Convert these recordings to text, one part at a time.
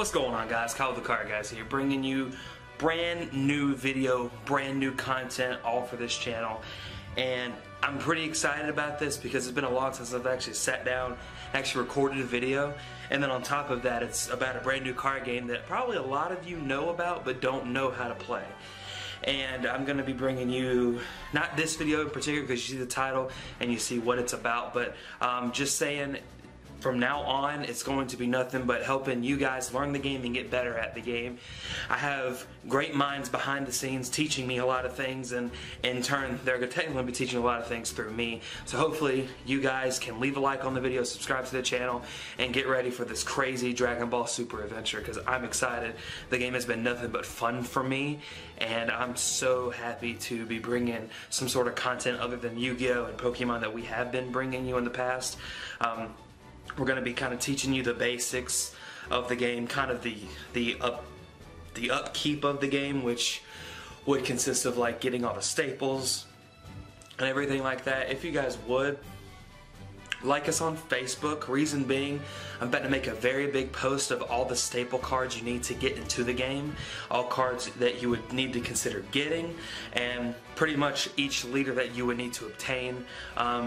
What's going on, guys? Kyle the Car Guys here, bringing you brand new video, brand new content, all for this channel. And I'm pretty excited about this because it's been a long time since I've actually sat down, actually recorded a video. And then on top of that, it's about a brand new car game that probably a lot of you know about but don't know how to play. And I'm going to be bringing you, not this video in particular because you see the title and you see what it's about, but just saying, from now on, it's going to be nothing but helping you guys learn the game and get better at the game. I have great minds behind the scenes teaching me a lot of things, and in turn, they're technically be teaching a lot of things through me. So hopefully, you guys can leave a like on the video, subscribe to the channel, and get ready for this crazy Dragon Ball Super adventure because I'm excited. The game has been nothing but fun for me, and I'm so happy to be bringing some sort of content other than Yu-Gi-Oh! And Pokemon that we have been bringing you in the past. We're going to be kind of teaching you the basics of the game, kind of the upkeep of the game, which would consist of like getting all the staples and everything like that. If you guys would like us on Facebook, reason being, I'm about to make a very big post of all the staple cards you need to get into the game, all cards that you would need to consider getting, and pretty much each leader that you would need to obtain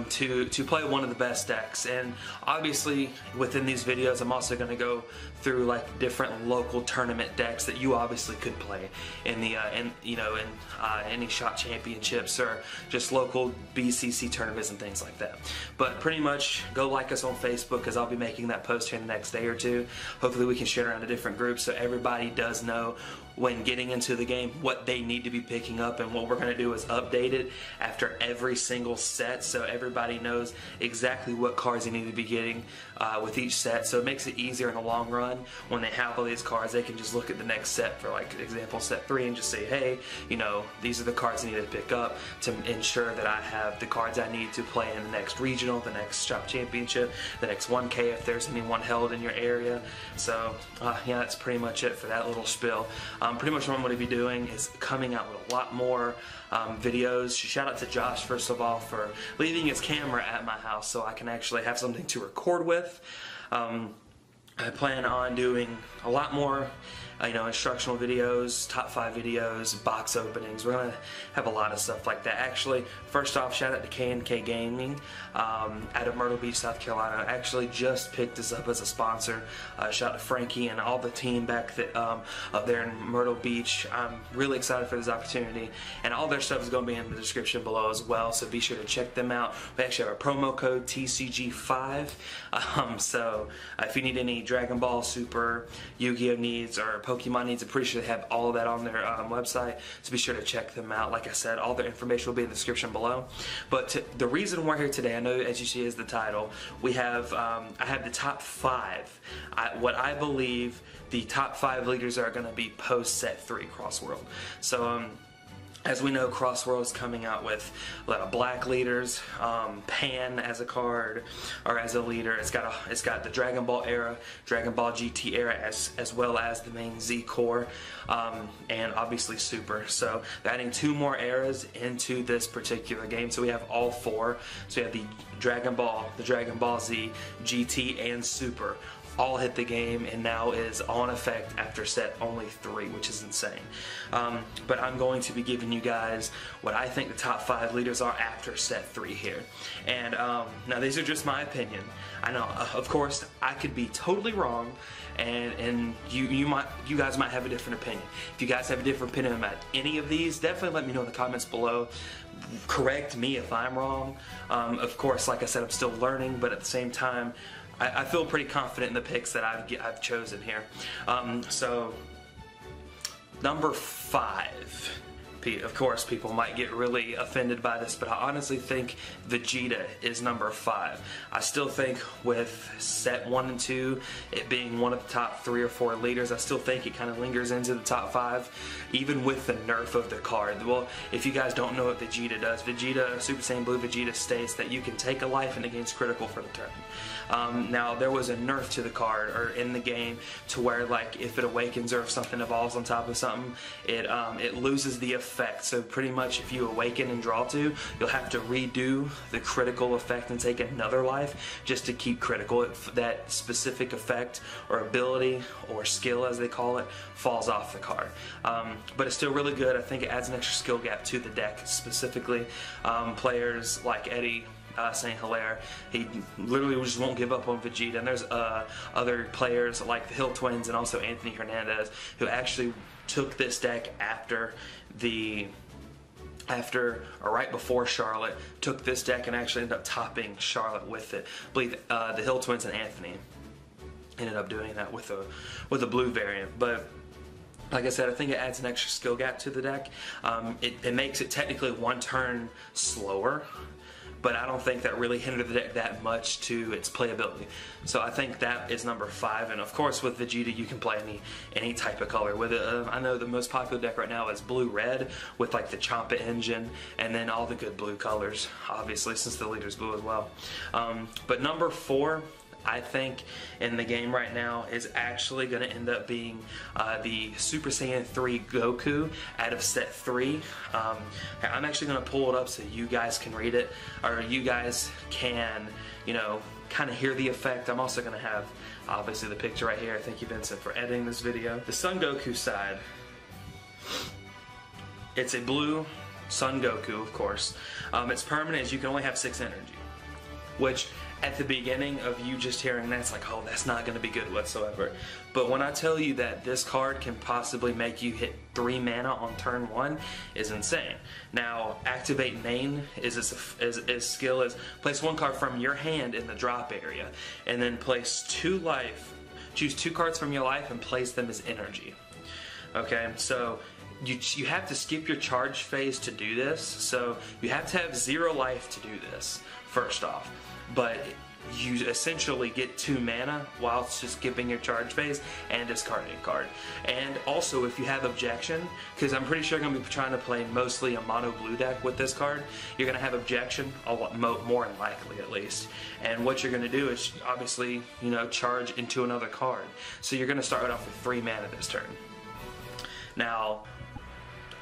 to play one of the best decks. And obviously within these videos I'm also going to go through like different local tournament decks that you obviously could play in the any shop championships or just local BCC tournaments and things like that. But pretty much go like us on Facebook because I'll be making that post here in the next day or two. Hopefully we can share it around to different groups so everybody does know when getting into the game what they need to be picking up, and what we're going to do is update it after every single set so everybody knows exactly what cards they need to be getting with each set, so it makes it easier in the long run. When they have all these cards, they can just look at the next set, for like example set 3, and just say, hey, you know, these are the cards I need to pick up to ensure that I have the cards I need to play in the next regional, the next shop championship, the next 1K if there's anyone held in your area. So yeah, that's pretty much it for that little spiel. Pretty much what I'm going to be doing is coming out with a lot more videos. Shout out to Josh, first of all, for leaving his camera at my house so I can actually have something to record with. I plan on doing a lot more instructional videos, top 5 videos, box openings. We're going to have a lot of stuff like that. Actually, first off, shout out to K&K Gaming out of Myrtle Beach, South Carolina. I actually just picked us up as a sponsor. Shout out to Frankie and all the team back up there in Myrtle Beach. I'm really excited for this opportunity, and all their stuff is going to be in the description below as well, so be sure to check them out. We actually have a promo code TCG5, so if you need any Dragon Ball Super, Yu-Gi-Oh needs, or Pokemon needs, I'm pretty sure they have all of that on their website, so be sure to check them out. Like I said, all their information will be in the description below. But the reason we're here today, I know as you see is the title, we have I have the top 5, what I believe the top 5 leaders are going to be post set 3 Cross World. So as we know, Cross World is coming out with a lot of black leaders, Pan as a card, or as a leader. It's got the Dragon Ball era, Dragon Ball GT era, as well as the main Z core, and obviously Super. So they're adding 2 more eras into this particular game. So we have all 4. So we have the Dragon Ball Z, GT, and Super all hit the game, and now is on effect after set only 3, which is insane. But I'm going to be giving you guys what I think the top 5 leaders are after set 3 here. And now these are just my opinion. I know, of course, I could be totally wrong, and you guys might have a different opinion. If you guys have a different opinion about any of these, definitely let me know in the comments below. Correct me if I'm wrong. Of course, like I said, I'm still learning, but at the same time, I feel pretty confident in the picks that I've chosen here. So, number 5. Of course, people might get really offended by this, but I honestly think Vegeta is number 5. I still think with set 1 and 2, it being one of the top 3 or 4 leaders, I still think it kind of lingers into the top 5, even with the nerf of the card. Well, if you guys don't know what Vegeta does, Vegeta, Super Saiyan Blue Vegeta states that you can take a life and it gains critical for the turn. Now, there was a nerf to the card, or in the game, to where like if it awakens or if something evolves on top of something, it loses the effect effect. So pretty much if you awaken and draw 2, you'll have to redo the critical effect and take another life just to keep critical. That specific effect or ability or skill, as they call it, falls off the card. But it's still really good. I think it adds an extra skill gap to the deck specifically. Players like Eddie, St. Hilaire, he literally just won't give up on Vegeta, and there's other players like the Hill Twins and also Anthony Hernandez who actually took this deck after or right before Charlotte, took this deck and actually ended up topping Charlotte with it. I believe the Hill Twins and Anthony ended up doing that with the blue variant. But like I said, I think it adds an extra skill gap to the deck. It makes it technically 1 turn slower, but I don't think that really hindered the deck that much to its playability. So I think that is number 5. And of course with Vegeta you can play any type of color with it. I know the most popular deck right now is blue-red with like the Champa engine and then all the good blue colors, obviously, since the leader's blue as well. But number 4, I think, in the game right now is actually going to end up being the Super Saiyan 3 Goku out of set 3. I'm actually going to pull it up so you guys can read it, or you guys can, you know, kind of hear the effect. I'm also going to have, obviously, the picture right here. Thank you, Vincent, for editing this video. The Son Goku side, it's a blue Son Goku, of course. It's permanent as you can only have 6 energy, which at the beginning of you just hearing that, it's like, oh, that's not going to be good whatsoever. But when I tell you that this card can possibly make you hit 3 mana on turn 1 is insane. Now, Activate Main is as skill as place 1 card from your hand in the drop area, and then place 2 life. Choose 2 cards from your life and place them as energy. Okay, so you have to skip your charge phase to do this. So you have to have 0 life to do this, first off. But you essentially get 2 mana while just skipping your charge phase and discarding a card. And also, if you have objection, because I'm pretty sure you're going to be trying to play mostly a mono blue deck with this card, you're going to have objection a lot more than likely, at least. And what you're going to do is obviously, you know, charge into another card. So you're going to start off with 3 mana this turn. Now,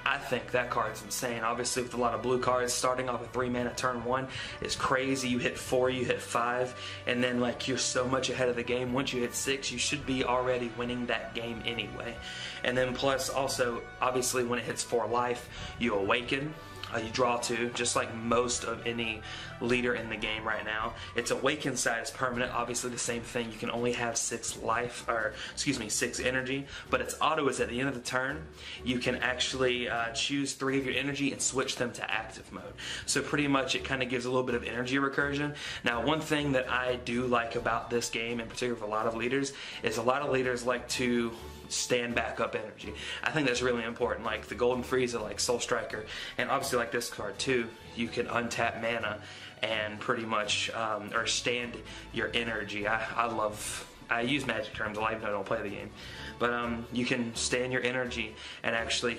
I think that card's insane. Obviously, with a lot of blue cards, starting off with 3 mana turn 1 is crazy. You hit 4, you hit 5, and then like you're so much ahead of the game. Once you hit 6, you should be already winning that game anyway. And then plus also, obviously, when it hits 4 life, you awaken. You draw 2, just like most of any leader in the game right now. Its awaken side is permanent, obviously the same thing. You can only have 6 life, or excuse me, 6 energy, but its auto is at the end of the turn. You can actually choose 3 of your energy and switch them to active mode. So pretty much it kind of gives a little bit of energy recursion. Now, one thing that I do like about this game, in particular with a lot of leaders, is a lot of leaders like to stand back up energy. I think that's really important, like the Golden Frieza, like Soul Striker, and obviously like this card too, you can untap mana and pretty much or stand your energy. I use magic terms a lot, even though I don't play the game, but you can stand your energy and actually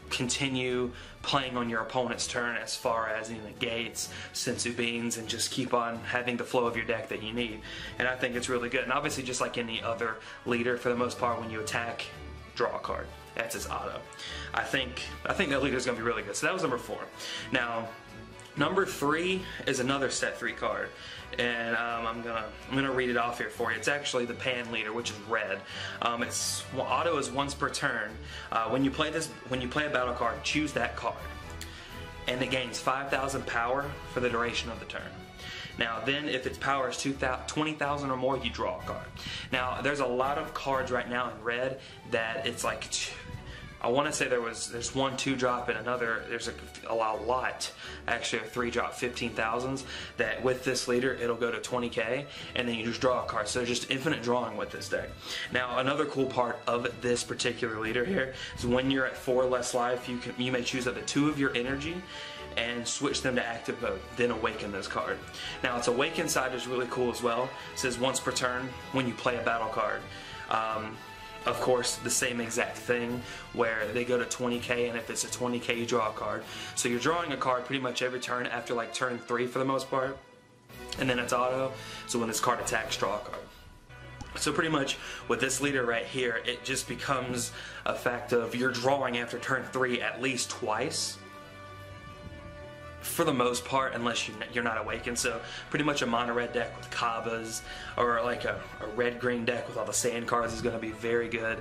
continue playing on your opponent's turn as far as negates, sensu beans, and just keep on having the flow of your deck that you need. And I think it's really good. And obviously, just like any other leader, for the most part, when you attack, draw a card. That's his auto. I think that leader is going to be really good. So that was number 4. Now, number 3 is another set 3 card, and I'm gonna read it off here for you. It's actually the Pan leader, which is red. Its auto is once per turn. When you play a battle card, choose that card, and it gains 5,000 power for the duration of the turn. Now, then, if its power is 20,000 or more, you draw a card. Now, there's a lot of cards right now in red that it's like, I want to say there's 1 2-drop and another, there's a lot, actually a 3-drop 15,000s, that with this leader it'll go to 20k, and then you just draw a card. So there's just infinite drawing with this deck. Now, another cool part of this particular leader here is when you're at 4 less life, you may choose up to 2 of your energy and switch them to active mode, then awaken this card. Now, its awaken side is really cool as well. It says once per turn when you play a battle card. Of course, the same exact thing where they go to 20k, and if it's a 20k, you draw a card. So you're drawing a card pretty much every turn after like turn 3 for the most part, and then it's auto. So when this card attacks, draw a card. So pretty much with this leader right here, it just becomes a fact of you're drawing after turn 3 at least twice, for the most part, unless you're not awakened. So pretty much a mono red deck with Kabbas, or like a red green deck with all the sand cards is going to be very good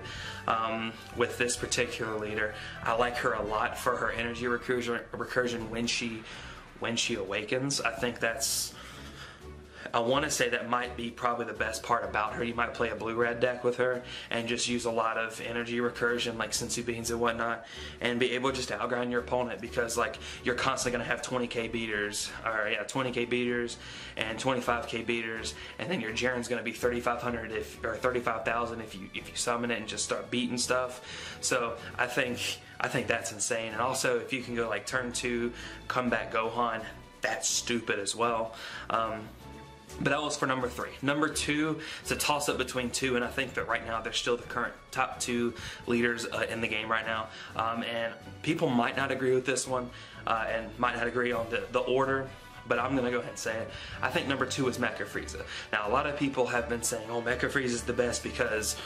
with this particular leader. I like her a lot for her energy recursion when she awakens. I think that's, I want to say that might be probably the best part about her. You might play a blue-red deck with her and just use a lot of energy recursion like Senzu Beans and whatnot, and be able just to outgrind your opponent, because like you're constantly going to have 20k beaters, or yeah, 20k beaters and 25k beaters, and then your Jiren's going to be 3,500 or 35,000 if you summon it and just start beating stuff. So I think that's insane. And also if you can go like turn 2, come back Gohan, that's stupid as well. But that was for number 3. Number 2, it's a toss-up between 2, and I think that right now they're still the current top 2 leaders in the game right now. And people might not agree with this one, and might not agree on the order, but I'm going to go ahead and say it. I think number 2 is Mecha Frieza. Now, a lot of people have been saying, oh, Mecha Frieza is the best because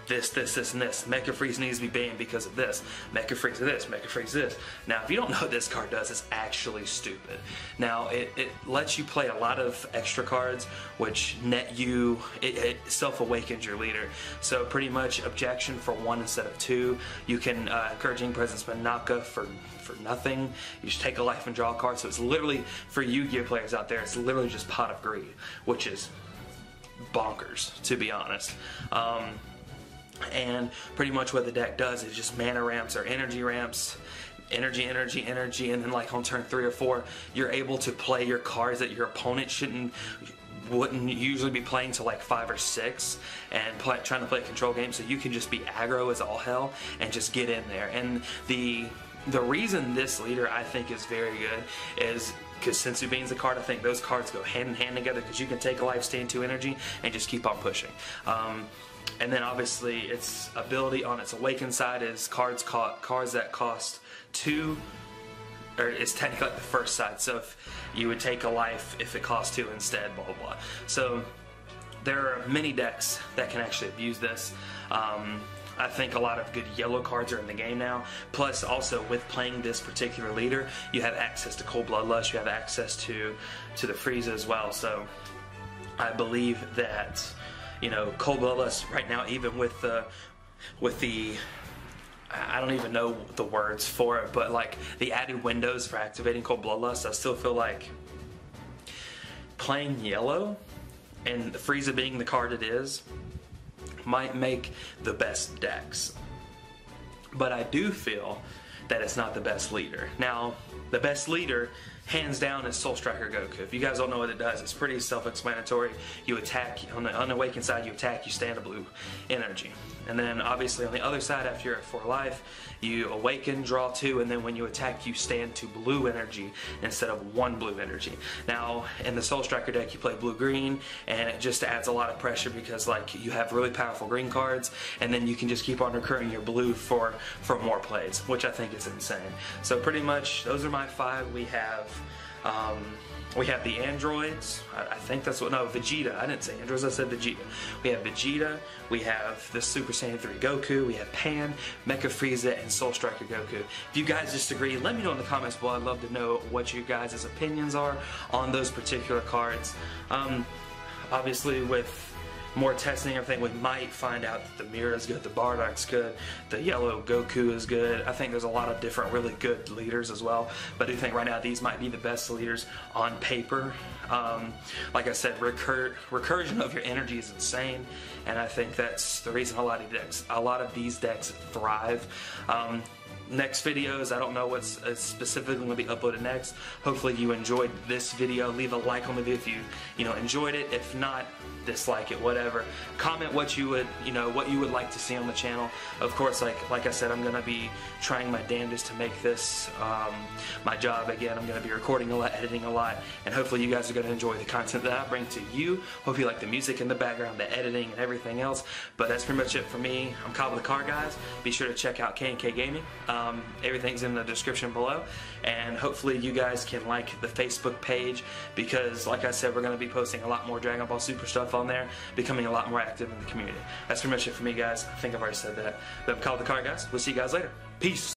this, and this. Mecha Frieza needs to be banned because of this. Mecha Frieza this, Mecha Frieza this. Now, if you don't know what this card does, it's actually stupid. Now, it lets you play a lot of extra cards, which net you, it self-awakens your leader. So pretty much objection for 1 instead of 2. You can encouraging presence Manaka for nothing. You just take a life and draw a card. So it's literally, for Yu-Gi-Oh players out there, it's literally just Pot of Greed, which is bonkers, to be honest. And pretty much what the deck does is just mana ramps or energy ramps, energy, and then like on turn 3 or 4, you're able to play your cards that your opponent wouldn't usually be playing to like 5 or 6, and trying to play a control game, so you can just be aggro as all hell and just get in there. And the reason this leader I think is very good is because Senzu Bean's a card. I think those cards go hand in hand together, because you can take a life, stand 2 energy, and just keep on pushing. And then obviously its ability on its awakened side is cards that cost 2, or it's technically like the first side. So if you would take a life if it costs 2 instead, blah blah blah. So there are many decks that can actually abuse this. I think a lot of good yellow cards are in the game now. Plus, also with playing this particular leader, you have access to Cold Bloodlust, you have access to the Frieza as well. So I believe that, you know, Cold Bloodlust right now, even with the I don't even know the words for it, but like the added windows for activating Cold Bloodlust, I still feel like playing yellow and Frieza being the card it is might make the best decks. But I do feel that it's not the best leader. Now, the best leader, hands down, is Soul Striker Goku. If you guys don't know what it does, it's pretty self-explanatory. You attack, on the unawakened side, you attack, you stand a blue energy. And then obviously on the other side, after you're at 4 life, you awaken, draw 2, and then when you attack, you stand 2 blue energy instead of 1 blue energy. Now, in the Soul Striker deck, you play blue-green, and it just adds a lot of pressure, because like you have really powerful green cards, and then you can just keep on recurring your blue for more plays, which I think is insane. So pretty much, those are my 5. We have the androids. I think that's what, no, Vegeta. I didn't say androids, I said Vegeta. We have Vegeta, we have the Super Saiyan 3 Goku, we have Pan, Mecha Frieza, and Soul Striker Goku. If you guys disagree, let me know in the comments below. I'd love to know what you guys' opinions are on those particular cards. Obviously with more testing and everything, we might find out that the Mira is good, the Bardock's good, the yellow Goku is good. I think there's a lot of different really good leaders as well, but I do think right now these might be the best leaders on paper. Like I said, recursion of your energy is insane, and I think that's the reason a lot of these decks thrive. Next videos, I don't know what's specifically going to be uploaded next. Hopefully you enjoyed this video. Leave a like on the video if you enjoyed it. If not, dislike it, whatever. Comment what you would like to see on the channel. Of course, like I said, I'm going to be trying my damnedest to make this my job again. I'm going to be recording a lot, editing a lot, and hopefully you guys are going to enjoy the content that I bring to you. Hope you like the music in the background, the editing, and everything else. But that's pretty much it for me. I'm Kyle with the Car Guys. Be sure to check out K&K Gaming. Everything's in the description below, and hopefully you guys can like the Facebook page, because like I said, we're going to be posting a lot more Dragon Ball Super stuff on there. Become becoming a lot more active in the community. That's pretty much it for me, guys. I think I've already said that. But I'm called the car, guys. We'll see you guys later. Peace.